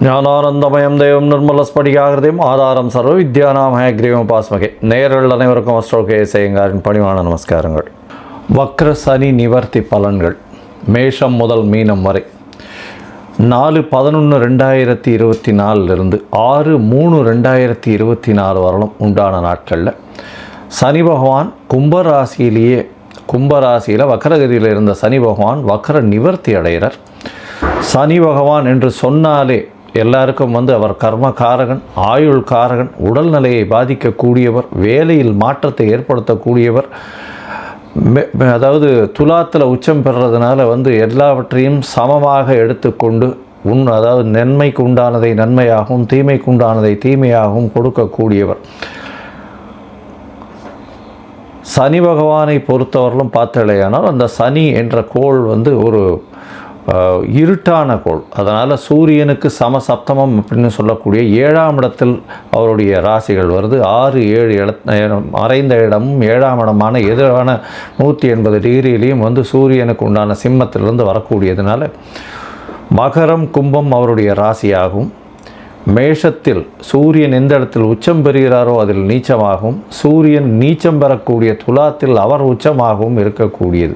ஞானானந்தமயம் தெய்வம் நிர்மலஸ்படிகாகிருதியும் ஆதாரம் சர்வ வித்யானாம் ஹயக்ரீவம் பாஸ்மகே. நேயர்கள் அனைவருக்கும் அஸ்ட்ரோகே செய்யுங்காரின் பணிவான நமஸ்காரங்கள். வக்ர சனி நிவர்த்தி பலன்கள் மேஷம் முதல் மீனம் வரை 4/11/2024 6/3/2024 வரலும் உண்டான நாட்களில் சனி பகவான் கும்பராசியில் வக்கரகதியில் இருந்த சனி பகவான் வக்கர நிவர்த்தி அடைகிறார். சனி பகவான் என்று சொன்னாலே எல்லாருக்கும் அவர் கர்மகாரகன், ஆயுள் காரகன், உடல்நிலையை பாதிக்கக்கூடியவர், வேலையில் மாற்றத்தை ஏற்படுத்தக்கூடியவர். அதாவது துலாத்தில் உச்சம் பெறுறதுனால எல்லாவற்றையும் சமமாக எடுத்துக்கொண்டு அதாவது நன்மைக்கு உண்டானதை நன்மையாகவும் தீமைக்கு உண்டானதை தீமையாகவும் கொடுக்கக்கூடியவர். சனி பகவானை பொறுத்தவரையிலும் பார்த்தலையானால் அந்த சனி என்ற கோள் ஒரு இருட்டான கோள். அதனால் சூரியனுக்கு சமசப்தமம் அப்படின்னு சொல்லக்கூடிய 7ஆம் இடத்தில் அவருடைய ராசிகள் வருது. 6, 7 மறைந்த இடமும் 7ஆம் இடமான எதிரான 180 டிகிரியிலையும் சூரியனுக்கு உண்டான சிம்மத்திலிருந்து வரக்கூடியதுனால மகரம் கும்பம் அவருடைய ராசியாகும். மேஷத்தில் சூரியன் எந்த இடத்தில் உச்சம் பெறுகிறாரோ அதில் நீச்சமாகவும், சூரியன் நீச்சம் பெறக்கூடிய துலாத்தில் அவர் உச்சமாகவும் இருக்கக்கூடியது.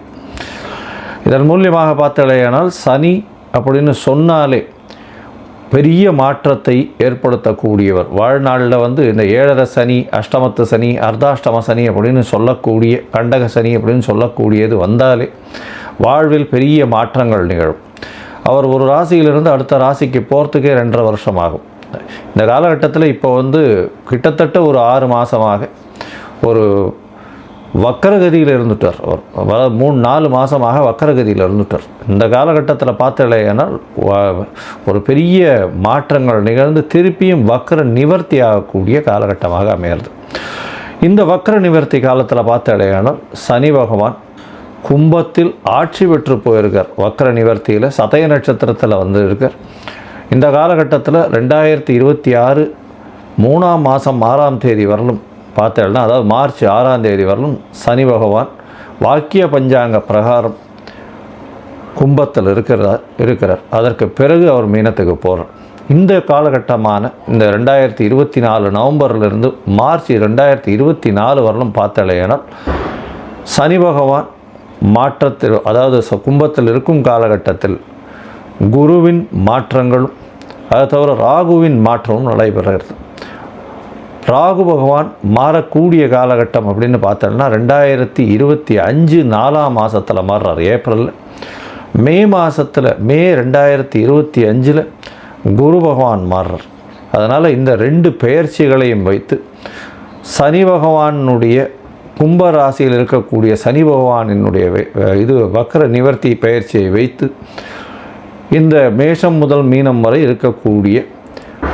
இதன் மூலியமாக பார்த்தலையானால் சனி அப்படின்னு சொன்னாலே பெரிய மாற்றத்தை ஏற்படுத்தக்கூடியவர். வாழ்நாளில் இந்த 7.5 சனி, அஷ்டமத்து சனி, அர்த்தாஷ்டம சனி அப்படின்னு சொல்லக்கூடிய கண்டக சனி அப்படின்னு சொல்லக்கூடியது வந்தாலே வாழ்வில் பெரிய மாற்றங்கள் நிகழும். அவர் ஒரு ராசியிலிருந்து அடுத்த ராசிக்கு போகிறதுக்கே 2.5 வருஷம் ஆகும். இந்த காலகட்டத்தில் இப்போ கிட்டத்தட்ட ஒரு 6 மாதமாக ஒரு வக்கரகதியில் இருந்துட்டார். அவர் 3-4 மாதமாக வக்கரகதியில் இருந்துட்டார். இந்த காலகட்டத்தில் பார்த்தலையானால் ஒரு பெரிய மாற்றங்கள் நிகழ்ந்து திருப்பியும் வக்கர நிவர்த்தி ஆகக்கூடிய காலகட்டமாக அமையிறது. இந்த வக்கர நிவர்த்தி காலத்தில் பார்த்தலையானால் சனி பகவான் கும்பத்தில் ஆட்சி பெற்று போயிருக்கார். வக்கர நிவர்த்தியில் சதய நட்சத்திரத்தில் இருக்கார். இந்த காலகட்டத்தில் 2026 3ஆம் மாதம் 6ஆம் தேதி வரலும் பார்த்தேன்னா, அதாவது மார்ச் 6ஆம் தேதி வரலும் சனி பகவான் வாக்கிய பஞ்சாங்க பிரகாரம் கும்பத்தில் இருக்கிறார். அதற்கு பிறகு அவர் மீனத்துக்கு போகிறார். இந்த காலகட்டமான இந்த 2024 நவம்பரிலிருந்து மார்ச் 2024 வரலும் பார்த்தலையானால் சனி பகவான் மாற்றத்தில், அதாவது கும்பத்தில் இருக்கும் காலகட்டத்தில் குருவின் மாற்றங்களும் அதை தவிர ராகுவின் மாற்றமும் நடைபெறுகிறது. ராகு பகவான் மாறக்கூடிய காலகட்டம் அப்படின்னு பார்த்தோம்னா 2025 4ஆம் மாதத்தில் மாறுறார். ஏப்ரலில். மே மாதத்தில் மே 2025 குரு பகவான் மாறுறார். அதனால் இந்த 2 பெயர்ச்சிகளையும் வைத்து சனி பகவானுடைய கும்பராசியில் இருக்கக்கூடிய சனி பகவானினுடைய வக்கர நிவர்த்தி பெயர்ச்சியை வைத்து இந்த மேஷம் முதல் மீனம் வரை இருக்கக்கூடிய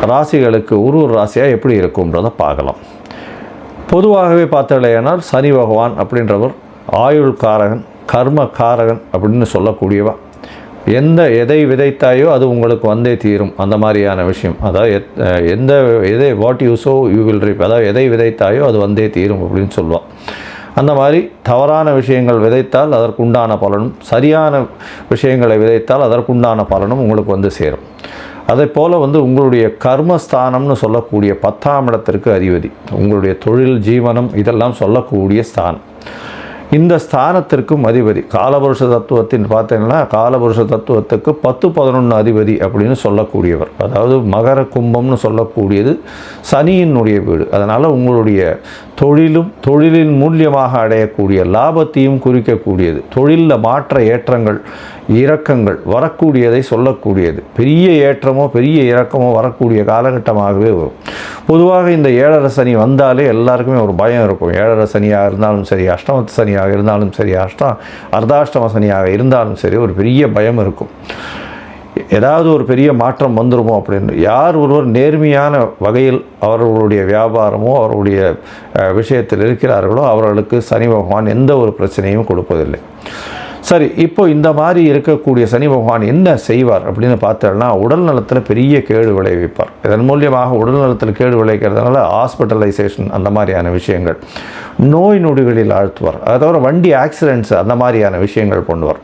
ராசிகளுக்கு ஒரு ராசியாக எப்படி இருக்கும்ன்றதை பார்க்கலாம். பொதுவாகவே பார்த்தலையானால் சனி பகவான் அப்படின்றவர் ஆயுள் காரகன், கர்ம காரகன் அப்படின்னு சொல்லக்கூடியவா. எதை விதைத்தாயோ அது உங்களுக்கு வந்தே தீரும், அந்த மாதிரியான விஷயம். அதாவது what you so you will ரீப், அதாவது எதை விதைத்தாயோ அது வந்தே தீரும் அப்படின்னு சொல்லுவாள். அந்த மாதிரி தவறான விஷயங்கள் விதைத்தால் அதற்குண்டான பலனும், சரியான விஷயங்களை விதைத்தால் அதற்குண்டான பலனும் உங்களுக்கு சேரும். அதே போல் உங்களுடைய கர்மஸ்தானம்னு சொல்லக்கூடிய 10ஆம் இடத்திற்கு அதிபதி, உங்களுடைய தொழில் ஜீவனம் இதெல்லாம் சொல்லக்கூடிய ஸ்தானம். இந்த ஸ்தானத்திற்கும் அதிபதி காலபுருஷ தத்துவத்தின் பார்த்தீங்கன்னா காலபுருஷ தத்துவத்துக்கு 10-11 அதிபதி அப்படின்னு சொல்லக்கூடியவர். அதாவது மகர கும்பம்னு சொல்லக்கூடியது சனியினுடைய வீடு. அதனால் உங்களுடைய தொழிலின் மூலியமாக அடையக்கூடிய லாபத்தையும் குறிக்கக்கூடியது. தொழிலில் மாற்ற ஏற்றங்கள் இறக்கங்கள் வரக்கூடியதை சொல்லக்கூடியது. பெரிய ஏற்றமோ பெரிய இறக்கமோ வரக்கூடிய காலகட்டமாகவே வரும். பொதுவாக இந்த 7.5 சனி வந்தாலே எல்லாருக்குமே ஒரு பயம் இருக்கும். 7.5 சனியாக இருந்தாலும் சரி, அஷ்டமத்து சனியாக இருந்தாலும் சரி, அர்த்தாஷ்டம சனியாக இருந்தாலும் சரி, ஒரு பெரிய பயம் இருக்கும். ஏதாவது ஒரு பெரிய மாற்றம் வந்துடுமோ அப்படின்னு. யார் ஒருவர் நேர்மையான வகையில் அவர்களுடைய வியாபாரமோ அவருடைய விஷயத்தில் இருக்கிறார்களோ அவர்களுக்கு சனி பகவான் எந்த ஒரு பிரச்சனையும் கொடுப்பதில்லை. சரி, இப்போ இந்த மாதிரி இருக்கக்கூடிய சனி பகவான் என்ன செய்வார் அப்படின்னு பார்த்தோம்னா, உடல் நலத்தில் பெரிய கேடு விளைவிப்பார். இதன் மூலியமாக உடல் நலத்தில் கேடு விளைவிக்கிறதுனால ஹாஸ்பிட்டலைசேஷன் அந்த மாதிரியான விஷயங்கள், நோய் நொடிகளில் ஆழ்த்துவார். அது தவிர வண்டி ஆக்சிடென்ட்ஸ் அந்த மாதிரியான விஷயங்கள் பண்ணுவார்.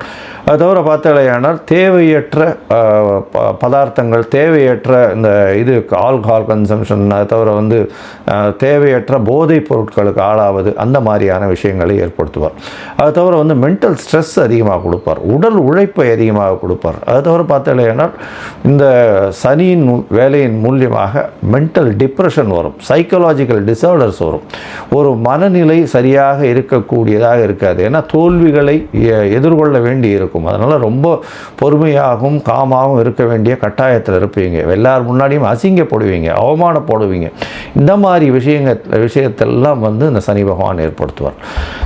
அது தவிர பார்த்தாலேயானால் தேவையற்ற பதார்த்தங்கள், தேவையற்ற இந்த ஆல்கஹால் கன்சம்ஷன், அது தவிர தேவையற்ற போதைப் பொருட்களுக்கு ஆளாவது, அந்த மாதிரியான விஷயங்களை ஏற்படுத்துவார். அது தவிர மென்டல் ஸ்ட்ரெஸ் அதிகமாக கொடுப்பார், உடல் உழைப்பை அதிகமாக கொடுப்பார். அது தவிர பார்த்தாலேயானால் இந்த சனியின் வேலையின் மூலியமாக மென்டல் டிப்ரெஷன் வரும், சைக்கலாஜிக்கல் டிசார்டர்ஸ் வரும், ஒரு மனநிலை சரியாக இருக்கக்கூடியதாக இருக்காது. ஏன்னா தோல்விகளை எதிர்கொள்ள வேண்டி இருக்கும். அதனால் ரொம்ப பொறுமையாகவும் காமாகவும் இருக்க வேண்டிய கட்டாயத்தில் இருப்பீங்க. எல்லார் முன்னாடியும் அசிங்கப்படுவீங்க, அவமானப்படுவீங்க. இந்த மாதிரி விஷயத்தெல்லாம் இந்த சனி பகவான் ஏற்படுத்துவார்.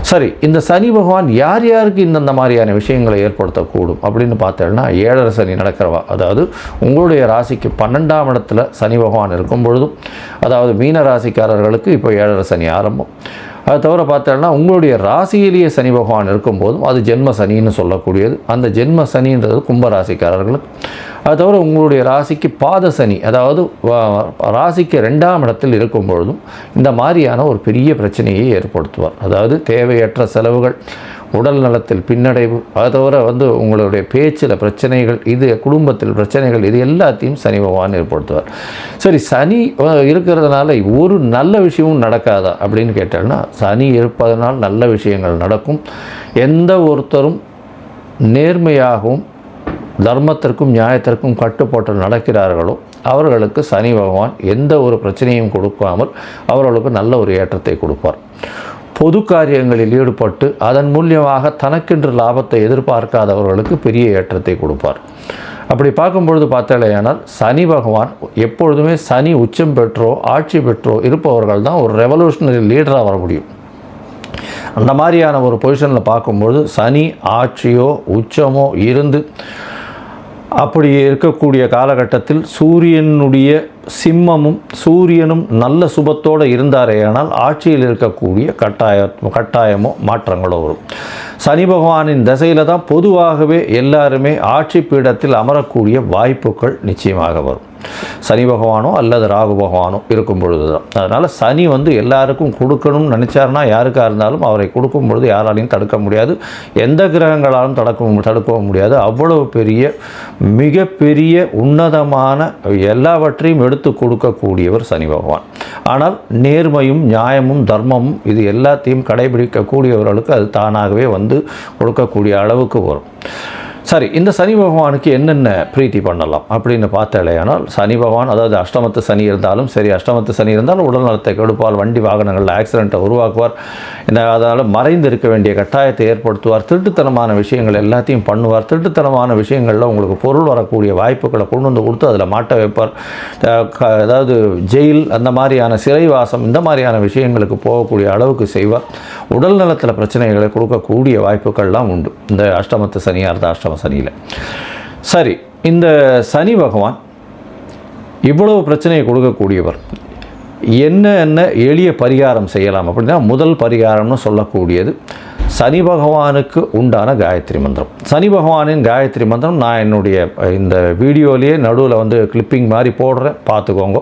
சரி, இந்த சனி பகவான் யார் யாருக்கு இந்த மாதிரியான விஷயங்களை ஏற்படுத்தக்கூடும் அப்படின்னு பார்த்தோம்னா, 7.5 சனி நடக்கிறவா, அதாவது உங்களுடைய ராசிக்கு 12ஆம் இடத்துல சனி பகவான் இருக்கும் பொழுதும், அதாவது மீன ராசிக்காரர்களுக்கு இப்போ 7.5 சனி ஆரம்பம். அது தவிர பார்த்தோம்னா உங்களுடைய ராசியிலேயே சனி பகவான் இருக்கும்போதும் அது ஜென்ம சனின்னு சொல்லக்கூடியது. அந்த ஜென்ம சனின்றது கும்பராசிக்காரர்களுக்கு. அது தவிர உங்களுடைய ராசிக்கு பாத சனி, அதாவது ராசிக்கு 2ஆம் இடத்தில் இருக்கும் பொழுதும் இந்த மாதிரியான ஒரு பெரிய பிரச்சனையை ஏற்படுத்துவார். அதாவது தேவையற்ற செலவுகள், உடல் நலத்தில் பின்னடைவு, அது தவிர உங்களுடைய பேச்சில் பிரச்சனைகள், இது குடும்பத்தில் பிரச்சனைகள், இது எல்லாத்தையும் சனி பகவான் ஏற்படுத்துவார். சரி, சனி இருக்கிறதுனால ஒரு நல்ல விஷயமும் நடக்காதா அப்படின்னு கேட்டோம்னா, சனி இருப்பதனால் நல்ல விஷயங்கள் நடக்கும். எந்த ஒருத்தரும் நேர்மையாகவும் தர்மத்திற்கும் நியாயத்திற்கும் கட்டுப்பட்டு நடக்கிறார்களோ அவர்களுக்கு சனி பகவான் எந்த ஒரு பிரச்சனையும் கொடுக்காமல் அவர்களுக்கு நல்ல ஒரு ஏற்றத்தை கொடுப்பார். பொது காரியங்களில் ஈடுபட்டு அதன் மூலியமாக தனக்கென்று லாபத்தை எதிர்பார்க்காதவர்களுக்கு பெரிய ஏற்றத்தை கொடுப்பார். அப்படி பார்க்கும்பொழுது பார்த்தாலேயானால் சனி பகவான் எப்பொழுதுமே சனி உச்சம் பெற்றோ ஆட்சி பெற்றோ இருப்பவர்கள் தான் ஒரு ரெவல்யூஷனரி லீடராக வர முடியும். அந்த மாதிரியான ஒரு பொசிஷனில் பார்க்கும்பொழுது சனி ஆட்சியோ உச்சமோ இருந்து அப்படி இருக்கக்கூடிய காலகட்டத்தில் சூரியனுடைய சிம்மமும் சூரியனும் நல்ல சுபத்தோடு இருந்தாரேயானால் ஆட்சியில் இருக்கக்கூடிய கட்டாயமோ மாற்றங்களோ வரும். சனி பகவானின் திசையில் தான் பொதுவாகவே எல்லாருமே ஆட்சி பீடத்தில் அமரக்கூடிய வாய்ப்புகள் நிச்சயமாக வரும். சனி பகவானோ அல்லது ராகு பகவானோ இருக்கும் பொழுது தான். அதனால் சனி எல்லாருக்கும் கொடுக்கணும்னு நினச்சாருன்னா யாருக்காக இருந்தாலும் அவரை கொடுக்கும் பொழுது யாராலையும் தடுக்க முடியாது, எந்த கிரகங்களாலும் தடுக்கவும் முடியாது. அவ்வளவு பெரிய மிகப்பெரிய உன்னதமான எல்லாவற்றையும் எடுத்து கொடுக்கக்கூடியவர் சனி பகவான். ஆனால் நேர்மையும் நியாயமும் தர்மமும் இது எல்லாத்தையும் கடைபிடிக்கக்கூடியவர்களுக்கு அது தானாகவே கொடுக்கக்கூடிய அளவுக்கு வரும். சரி, இந்த சனி பகவானுக்கு என்னென்ன பிரீத்தி பண்ணலாம் அப்படின்னு பார்த்தாலேயானால், சனி பகவான் அதாவது அஷ்டமத்து சனி இருந்தாலும் சரி, அஷ்டமத்து சனி இருந்தாலும் உடல் நலத்தை கெடுப்பார், வண்டி வாகனங்களில் ஆக்சிடெண்ட்டை உருவாக்குவார், அதனால் மறைந்து இருக்க வேண்டிய கட்டாயத்தை ஏற்படுத்துவார், திருட்டுத்தனமான விஷயங்கள் எல்லாத்தையும் பண்ணுவார், திருட்டுத்தனமான விஷயங்களில் உங்களுக்கு பொருள் வரக்கூடிய வாய்ப்புகளை கொண்டு கொடுத்து அதில் மாட்ட வைப்பார். அதாவது ஜெயில், அந்த மாதிரியான சிறைவாசம், இந்த மாதிரியான விஷயங்களுக்கு போகக்கூடிய அளவுக்கு செய்வார். உடல் நலத்தில் பிரச்சனைகளை கொடுக்கக்கூடிய வாய்ப்புகள்லாம் உண்டு இந்த அஷ்டமத்து சனியாக இருந்தால் அஷ்டம சனியில். சரி, இந்த சனி பகவான் இவ்வளவு பிரச்சனையை கொடுக்கக்கூடியவர். என்ன எளிய பரிகாரம் செய்யலாம் அப்படின்னா, முதல் பரிகாரம்னு சொல்லக்கூடியது சனி பகவானுக்கு உண்டான காயத்ரி மந்திரம். சனி பகவானின் காயத்ரி மந்திரம் நான் என்னுடைய இந்த வீடியோலேயே நடுவில் கிளிப்பிங் மாதிரி போடுறேன், பார்த்துக்கோங்க.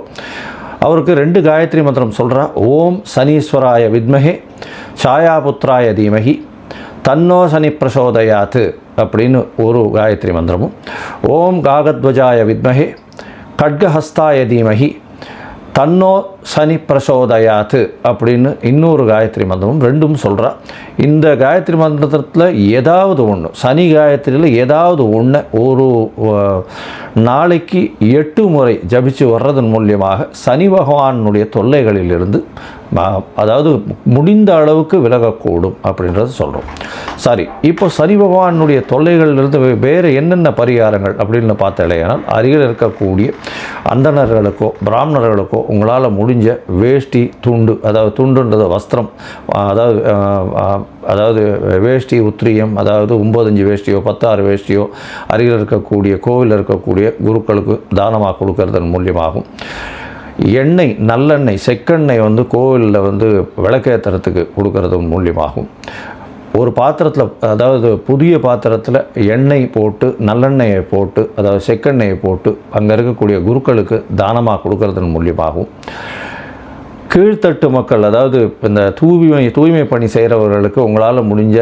அவருக்கு 2 காயத்ரி மந்திரம் சொல்கிறா. ஓம் சனீஸ்வராய வித்மஹே சாயாபுத்ராய தீமஹி தன்னோ சனி பிரசோதயாத்து அப்படின்னு ஒரு காயத்ரி மந்திரமும், ஓம் காகத்வஜாய வித்மஹே கட்கஹஸ்தாய தீமஹி தன்னோ சனி பிரசோதயாத்து அப்படின்னு இன்னொரு காயத்ரி மந்திரமும் 2ம் சொல்கிறா. இந்த காயத்ரி மந்திரத்தில் ஏதாவது ஒன்று, சனி காயத்ரியில் ஏதாவது ஒன்று ஒரு நாளைக்கு 8 முறை ஜபிச்சு வர்றதன் மூலியமாக சனி பகவானுடைய தொல்லைகளிலிருந்து அதாவது முடிந்த அளவுக்கு விலகக்கூடும் அப்படின்றது சொல்கிறோம். சரி, இப்போ சனி பகவானுடைய தொல்லைகளிலிருந்து வேறு என்னென்ன பரிகாரங்கள் அப்படின்னு பார்த்தாலேயானால், அருகில் இருக்கக்கூடிய அந்தணர்களுக்கோ பிராமணர்களுக்கோ உங்களால் முடிஞ்ச வேஷ்டி துண்டு, அதாவது துண்டுன்றது வஸ்திரம், அதாவது வேஷ்டி உத்திரியம், அதாவது 9 வேஷ்டியோ 16 வேஷ்டியோ அருகில் இருக்கக்கூடிய கோவிலில் இருக்கக்கூடிய குருக்களுக்கு தானமாக கொடுக்கறதன் மூலியமாகும். எண்ணெய், நல்லெண்ணெய், செக்கெண்ணெய் கோவிலில் விளக்கேற்றுறதுக்கு கொடுக்கறது மூலியமாகும். ஒரு பாத்திரத்தில், அதாவது புதிய பாத்திரத்தில் எண்ணெய் போட்டு, நல்லெண்ணெயை போட்டு, அதாவது செக்கெண்ணெயை போட்டு அங்கே இருக்கக்கூடிய குருக்களுக்கு தானமாக கொடுக்கறதன் மூலியமாகவும், கீழ்த்தட்டு மக்கள், அதாவது இந்த தூய்மை பணி செய்கிறவர்களுக்கு உங்களால் முடிஞ்ச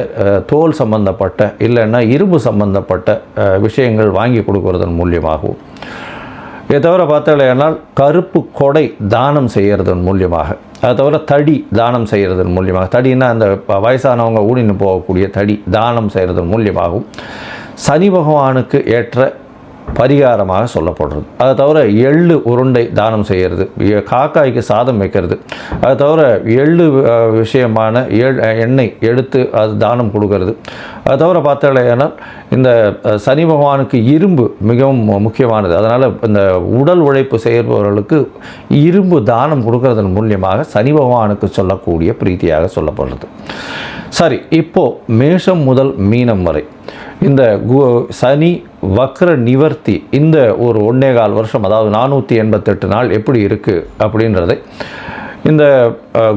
தோல் சம்பந்தப்பட்ட இல்லைன்னா இரும்பு சம்பந்தப்பட்ட விஷயங்கள் வாங்கி கொடுக்கறதன் மூலியமாகவும், இதை தவிர பார்த்தாலேனால் கருப்பு கொடை தானம் செய்கிறதன் மூலியமாக, அதை தவிர தடி தானம் செய்கிறதன் மூலியமாக, தடின்னா அந்த வயசானவங்க ஊனின்னு போகக்கூடிய தடி தானம் செய்கிறதன் மூலியமாகவும் சனி பகவானுக்கு ஏற்ற பரிகாரமாக சொல்லப்படுறது. அதை தவிர எள்ளு உருண்டை தானம் செய்கிறது, காக்காய்க்கு சாதம் வைக்கிறது, அதை தவிர எள்ளு விஷயமான எண்ணெய் எடுத்து அது தானம் கொடுக்கறது. அதை தவிர பார்த்தாலேனால் இந்த சனி பகவானுக்கு இரும்பு மிகவும் முக்கியமானது. அதனால் இந்த உடல் உழைப்பு செய்பவர்களுக்கு இரும்பு தானம் கொடுக்கறதன் மூலியமாக சனி பகவானுக்கு சொல்லக்கூடிய பிரீத்தியாக சொல்லப்படுறது. சரி, இப்போது மேஷம் முதல் மீனம் வரை இந்த சனி வக்ர நிவர்த்தி இந்த ஒரு 1.25 வருஷம், அதாவது 488 நாள் எப்படி இருக்குது அப்படின்றதை இந்த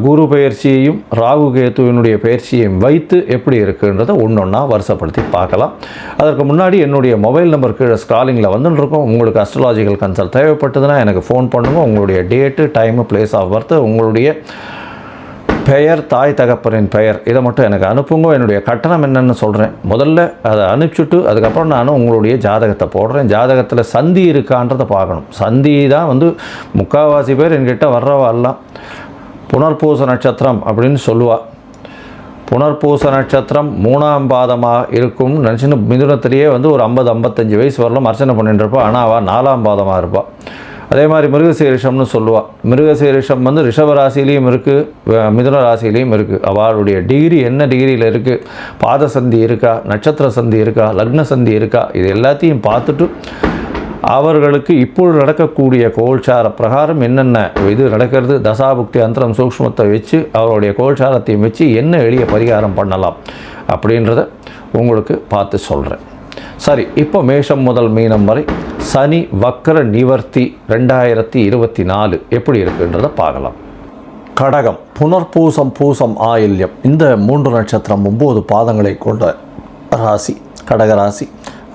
குரு பயிற்சியையும் ராகு கேத்துவினுடைய பயிற்சியையும் வைத்து எப்படி இருக்குன்றதை ஒன்றொன்னா வருஷப்படுத்தி பார்க்கலாம். அதற்கு முன்னாடி என்னுடைய மொபைல் நம்பர் கீழே ஸ்க்ராலிங்கில் வந்துட்டு இருக்கோம். உங்களுக்கு அஸ்ட்ராலாஜிக்கல் கன்சல்ட் தேவைப்பட்டதுன்னா எனக்கு ஃபோன் பண்ணுங்கள். உங்களுடைய date, time, place of birth, உங்களுடைய பெயர், தாய் தகப்பனின் பெயர், இதை மட்டும் எனக்கு அனுப்புங்க. என்னுடைய கட்டணம் என்னென்னு சொல்கிறேன். முதல்ல அதை அனுப்பிச்சுட்டு அதுக்கப்புறம் நான் உங்களுடைய ஜாதகத்தை போடுறேன். ஜாதகத்தில் சந்தி இருக்கான்றதை பார்க்கணும். சந்தி தான் முக்கால்வாசி பேர் என்கிட்ட வர்றவாலாம் புனர்பூச நட்சத்திரம் அப்படின்னு சொல்லுவாள். புனர்பூச நட்சத்திரம் 3ஆம் பாதமாக இருக்கும்னு நினச்சின்னு மிதுனத்திலேயே ஒரு 50-55 வயசு வரலாம் அர்ச்சனை பண்ணிட்டு இருப்பாள். ஆனால் அவள் 4ஆம் பாதமாக இருப்பாள். அதே மாதிரி மிருகசீரிஷம்னு சொல்லுவாள். மிருகசீரிஷம் ரிஷப ராசிலையும் இருக்குது, மிதுன ராசிலையும் இருக்குது. அவளுடைய டிகிரி என்ன டிகிரியில் இருக்குது, பாத சந்தி இருக்கா, நட்சத்திர சந்தி இருக்கா, லக்ன சந்தி இருக்கா, இது எல்லாத்தையும் பார்த்துட்டு அவர்களுக்கு இப்பொழுது நடக்கக்கூடிய கோல்சார பிரகாரம் என்னென்ன இது நடக்கிறது, தசாபுக்தி அந்தரம் சூக்ஷ்மத்தை வச்சு அவருடைய கோல்சாரத்தையும் வச்சு என்ன எளிய பரிகாரம் பண்ணலாம் அப்படின்றத உங்களுக்கு பார்த்து சொல்கிறேன். சரி, இப்போ மேஷம் முதல் மீனம் வரை சனி வக்ர நிவர்த்தி 2024 எப்படி இருக்குன்றதை பார்க்கலாம். கடகம், புனர்பூசம், பூசம், ஆயில்யம் இந்த 3 நட்சத்திரம் 9 பாதங்களை கொண்ட ராசி கடகராசி.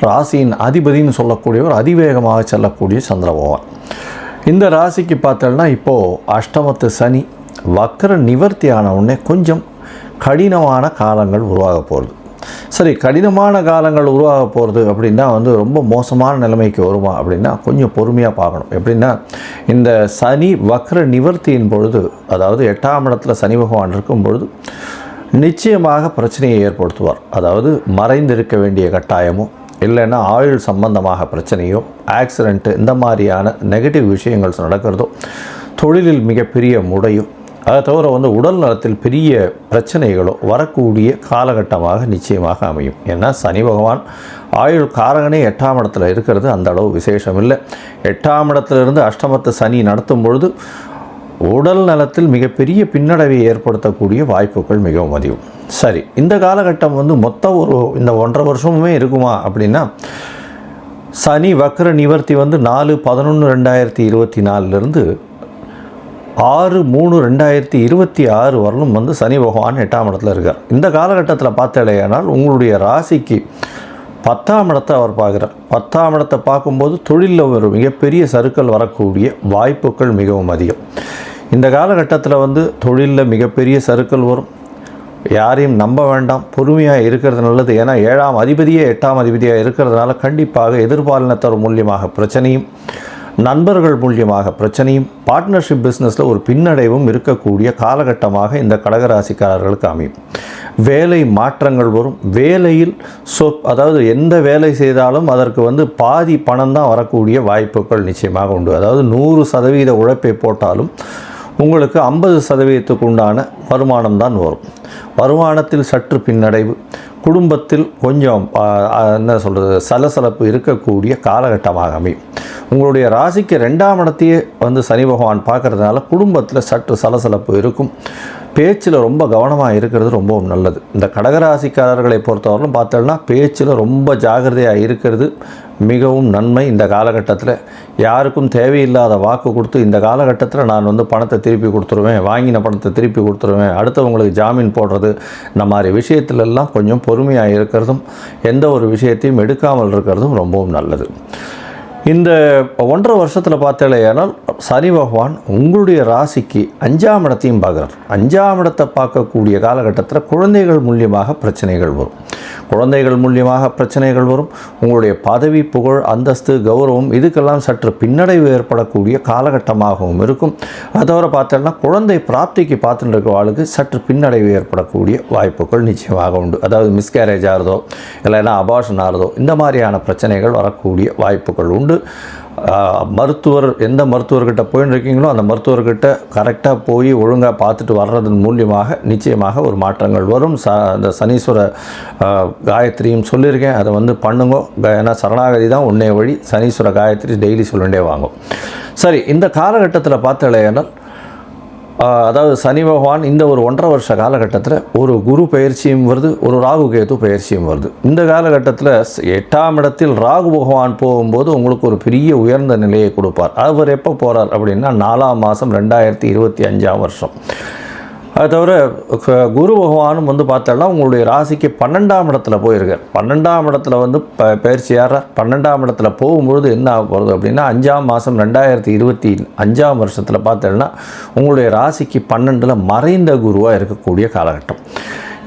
ராசியின் அதிபதினு சொல்லக்கூடியவர் அதிவேகமாக செல்லக்கூடிய சந்திர பகவான். இந்த ராசிக்கு பார்த்தோம்னா இப்போது அஷ்டமத்து சனி வக்ர நிவர்த்தி ஆன உடனே கொஞ்சம் கடினமான காலங்கள் உருவாக போகிறது. சரி, கடினமான காலங்கள் உருவாக போகிறது அப்படின்னா ரொம்ப மோசமான நிலைமைக்கு வருமா அப்படின்னா கொஞ்சம் பொறுமையாக பார்க்கணும். எப்படின்னா இந்த சனி வக்ர நிவர்த்தியின் பொழுது, அதாவது 8ஆம் இடத்துல சனி பகவான் இருக்கும் பொழுது நிச்சயமாக பிரச்சனையை ஏற்படுத்துவார். அதாவது மறைந்திருக்க வேண்டிய கட்டாயமோ இல்லைன்னா ஆயுள் சம்பந்தமாக பிரச்சனையோ, ஆக்சிடெண்ட்டு, இந்த மாதிரியான நெகட்டிவ் விஷயங்கள் நடக்கிறதோ, தொழிலில் மிகப்பெரிய முடையும், அதை தவிர உடல் நலத்தில் பெரிய பிரச்சனைகளோ வரக்கூடிய காலகட்டமாக நிச்சயமாக அமையும். ஏன்னா சனி பகவான் ஆயுள் காரகனே 8ஆம் இடத்துல இருக்கிறது அந்த அளவு விசேஷம் இல்லை. 8ஆம் இடத்துலேருந்து அஷ்டமத்து சனி நடத்தும் பொழுது உடல் நலத்தில் மிகப்பெரிய பின்னடைவை ஏற்படுத்தக்கூடிய வாய்ப்புகள் மிகவும் அதிகம். சரி, இந்த காலகட்டம் மொத்தம் இந்த 1.5 வருஷமுமே இருக்குமா அப்படின்னா, சனி வக்ர நிவர்த்தி 4/11/2024 6/3/2026 வரலும் சனி பகவான் 8ஆம் இடத்துல இருக்கார். இந்த காலகட்டத்தில் பார்த்தாலேயானால் உங்களுடைய ராசிக்கு 10ஆம் இடத்தை அவர் பார்க்குறார். 10ஆம் இடத்தை பார்க்கும்போது தொழிலில் ஒரு மிகப்பெரிய சறுக்கல் வரக்கூடிய வாய்ப்புகள் மிகவும் அதிகம். இந்த காலகட்டத்தில் தொழிலில் மிகப்பெரிய சறுக்கல் வரும். யாரையும் நம்ப வேண்டாம், பொறுமையாக இருக்கிறது நல்லது. ஏன்னா 7ஆம் அதிபதியே 8ஆம் அதிபதியாக இருக்கிறதுனால கண்டிப்பாக எதிர்பாலினத்தர் மூலியமாக பிரச்சனையும், நண்பர்கள் மூலியமாக பிரச்சனையும், பார்ட்னர்ஷிப் பிஸ்னஸில் ஒரு பின்னடைவும் இருக்கக்கூடிய காலகட்டமாக இந்த கடகராசிக்காரர்களுக்கு அமையும். வேலை மாற்றங்கள் வரும். வேலையில் அதாவது எந்த வேலை செய்தாலும் அதற்கு பாதி பணம் தான் வரக்கூடிய வாய்ப்புகள் நிச்சயமாக உண்டு. அதாவது 100% உழைப்பை போட்டாலும் உங்களுக்கு 50%க்கு உண்டான வருமானம் தான் வரும். வருமானத்தில் சற்று பின்னடைவு, குடும்பத்தில் கொஞ்சம் என்ன சொல்கிறது சலசலப்பு இருக்கக்கூடிய காலகட்டமாக அமையும். உங்களுடைய ராசிக்கு 2ஆம் இடத்தையே சனி பகவான் பார்க்கறதுனால குடும்பத்தில் சற்று சலசலப்பு இருக்கும். பேச்சில் ரொம்ப கவனமாக இருக்கிறது ரொம்பவும் நல்லது. இந்த கடகராசிக்காரர்களை பொறுத்தவரையிலும் பார்த்தோம்னா பேச்சில் ரொம்ப ஜாகிரதையாக இருக்கிறது மிகவும் நன்மை. இந்த காலகட்டத்தில் யாருக்கும் தேவையில்லாத வாக்கு கொடுத்து இந்த காலகட்டத்தில் நான் வந்து பணத்தை திருப்பி கொடுத்துருவேன், வாங்கின பணத்தை திருப்பி கொடுத்துருவேன், அடுத்தவங்களுக்கு ஜாமீன் போடுறது, இந்த மாதிரி விஷயத்துலெல்லாம் கொஞ்சம் பொறுமையாக இருக்கிறதும் எந்த ஒரு விஷயத்தையும் எடுக்காமல் இருக்கிறதும் ரொம்பவும் நல்லது. இந்த 1.5 வருஷத்தில் பார்த்தேனால் சனி பகவான் உங்களுடைய ராசிக்கு 5ஆம் இடத்தையும் பார்க்குறார். 5ஆம் இடத்தை பார்க்கக்கூடிய காலகட்டத்தில் குழந்தைகள் மூலியமாக பிரச்சனைகள் வரும். குழந்தைகள் மூலியமாக பிரச்சனைகள் வரும். உங்களுடைய பதவி, புகழ், அந்தஸ்து, கௌரவம் இதுக்கெல்லாம் சற்று பின்னடைவு ஏற்படக்கூடிய காலகட்டமாகவும் இருக்கும். அது தவிர பார்த்தோம்னா குழந்தை பிராப்திக்கு பார்த்துட்டு இருக்க ஆளுக்கு சற்று பின்னடைவு ஏற்படக்கூடிய வாய்ப்புகள் நிச்சயமாக உண்டு. அதாவது மிஸ்கேரேஜ் ஆகிறதோ இல்லைன்னா அபார்ஷன் ஆகிறதோ இந்த மாதிரியான பிரச்சனைகள் வரக்கூடிய வாய்ப்புகள் உண்டு. மருத்துவர் எந்த மருத்துவர்கிட்ட போயின்னு இருக்கீங்களோ அந்த மருத்துவர்கிட்ட கரெக்டாக போய் ஒழுங்காக பார்த்துட்டு வர்றதன் மூலியமாக நிச்சயமாக ஒரு மாற்றங்கள் வரும். அந்த சனீஸ்வர காயத்ரியும் சொல்லியிருக்கேன், அதை வந்து பண்ணுங்க. ஏன்னா சரணாகதி தான் உன்னே வழி. சனீஸ்வர காயத்ரி டெய்லி சொல்லிகிட்டே வாங்கும். சரி, இந்த காலகட்டத்தில் பார்த்தாலேனால் அதாவது சனி பகவான் இந்த ஒரு 1.5 வருஷ காலகட்டத்தில் ஒரு குரு பயிற்சியும் வருது, ஒரு ராகு கேது பயிற்சியும் வருது. இந்த காலகட்டத்தில் 8ஆம் இடத்தில் ராகு பகவான் போகும்போது உங்களுக்கு ஒரு பெரிய உயர்ந்த நிலையை கொடுப்பார். அவர் எப்போ போகிறார் அப்படின்னா 4ஆம் மாதம் 2025ஆம் வருஷம். அது தவிர குரு பகவானும் வந்து பார்த்தோம்னா உங்களுடைய ராசிக்கு 12ஆம் இடத்துல போயிருக்கார். 12ஆம் இடத்துல வந்து பயிற்சி ஏறார். 12ஆம் இடத்துல போகும்பொழுது என்ன ஆக போகிறது அப்படின்னா 5ஆம் மாதம் 2025ஆம் வருஷத்தில் பார்த்தோம்னா உங்களுடைய ராசிக்கு 12ல் மறைந்த குருவாக இருக்கக்கூடிய காலகட்டம்.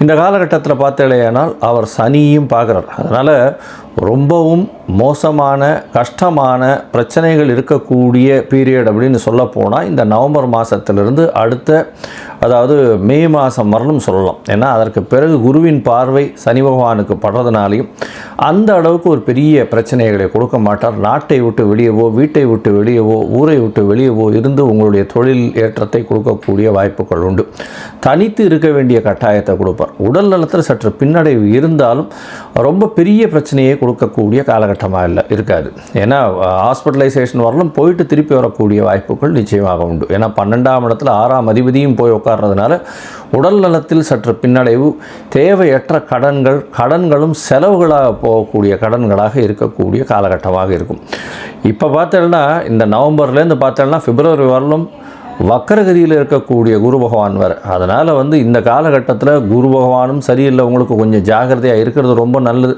இந்த காலகட்டத்தில் பார்த்தேனால் அவர் சனியும் பார்க்குறார். அதனால் ரொம்பவும் மோசமான கஷ்டமான பிரச்சனைகள் இருக்கக்கூடிய பீரியட் அப்படின்னு சொல்ல போனால் இந்த நவம்பர் மாதத்திலிருந்து அடுத்த அதாவது மே மாதம் வரலும் சொல்லலாம். ஏன்னா அதற்கு பிறகு குருவின் பார்வை சனி பகவானுக்கு படுறதுனாலையும் அந்த அளவுக்கு ஒரு பெரிய பிரச்சனைகளை கொடுக்க மாட்டார். நாட்டை விட்டு வெளியவோ, வீட்டை விட்டு வெளியவோ, ஊரை விட்டு வெளியவோ இருந்து உங்களுடைய தொழில் ஏற்றத்தை கொடுக்கக்கூடிய வாய்ப்புகள் உண்டு. தனித்து இருக்க வேண்டிய கட்டாயத்தை கொடுப்பார். உடல் நலத்தில் சற்று பின்னடைவு இருந்தாலும் ரொம்ப பெரிய பிரச்சனையை கொடுக்கக்கூடிய காலகட்டமாக இருக்காது. ஏன்னா ஹாஸ்பிட்டலைசேஷன் வரலும் போயிட்டு திருப்பி வரக்கூடிய வாய்ப்புகள் நிச்சயமாக உண்டு. ஏன்னா 12ஆம் இடத்துல 6ஆம் அதிபதியும் போய் உட்கார்றதுனால உடல் நலத்தில் சற்று பின்னடைவு, தேவையற்ற கடன்களும் செலவுகளாக போகக்கூடிய கடன்களாக இருக்கக்கூடிய காலகட்டமாக இருக்கும். இப்போ பார்த்தோம்னா இந்த நவம்பர்லேருந்து பார்த்தோம்னா பிப்ரவரி வரலும் வக்கரகதியில் இருக்கக்கூடிய குரு பகவான் வேறு. அதனால் வந்து இந்த காலகட்டத்தில் குரு பகவானும் சரியில்லை, உங்களுக்கு கொஞ்சம் ஜாகிரதையாக இருக்கிறது ரொம்ப நல்லது.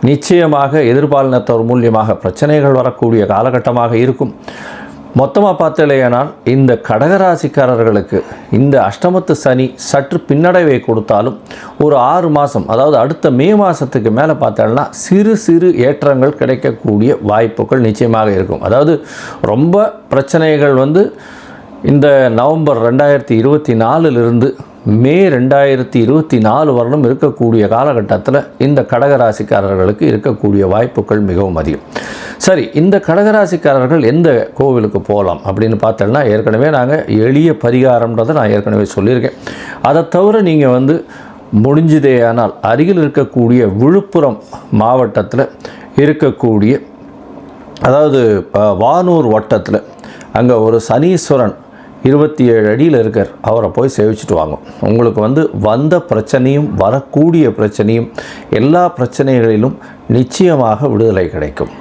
நிச்சயமாக எதிர்பாலினத்தவர் மூலியமாக பிரச்சனைகள் வரக்கூடிய காலகட்டமாக இருக்கும். மொத்தமாக பார்த்தலையானால் இந்த கடகராசிக்காரர்களுக்கு இந்த அஷ்டமத்து சனி சற்று பின்னடைவை கொடுத்தாலும் ஒரு 6 மாதம், அதாவது அடுத்த மே மாதத்துக்கு மேலே பார்த்தோம்னா சிறு சிறு ஏற்றங்கள் கிடைக்கக்கூடிய வாய்ப்புகள் நிச்சயமாக இருக்கும். அதாவது ரொம்ப பிரச்சனைகள் வந்து இந்த நவம்பர் 2024 மே 2024 வரலும் இருக்கக்கூடிய காலகட்டத்தில் இந்த கடகராசிக்காரர்களுக்கு இருக்கக்கூடிய வாய்ப்புகள் மிகவும் அதிகம். சரி, இந்த கடகராசிக்காரர்கள் எந்த கோவிலுக்கு போகலாம் அப்படின்னு பார்த்தோம்னா ஏற்கனவே நாங்கள் எளிய பரிகாரம்ன்றதை நான் ஏற்கனவே சொல்லியிருக்கேன். அதை தவிர நீங்கள் வந்து முடிஞ்சதேயானால் அருகில் இருக்கக்கூடிய விழுப்புரம் மாவட்டத்தில் இருக்கக்கூடிய அதாவது வானூர் வட்டத்தில் அங்கே ஒரு சனீஸ்வரன் 27 அடியில் இருக்கார். அவரை போய் சேவிச்சுட்டு வாங்க. உங்களுக்கு வந்து வந்த பிரச்சனையும் வரக்கூடிய பிரச்சனையும் எல்லா பிரச்சனைகளிலும் நிச்சயமாக விடுதலை கிடைக்கும்.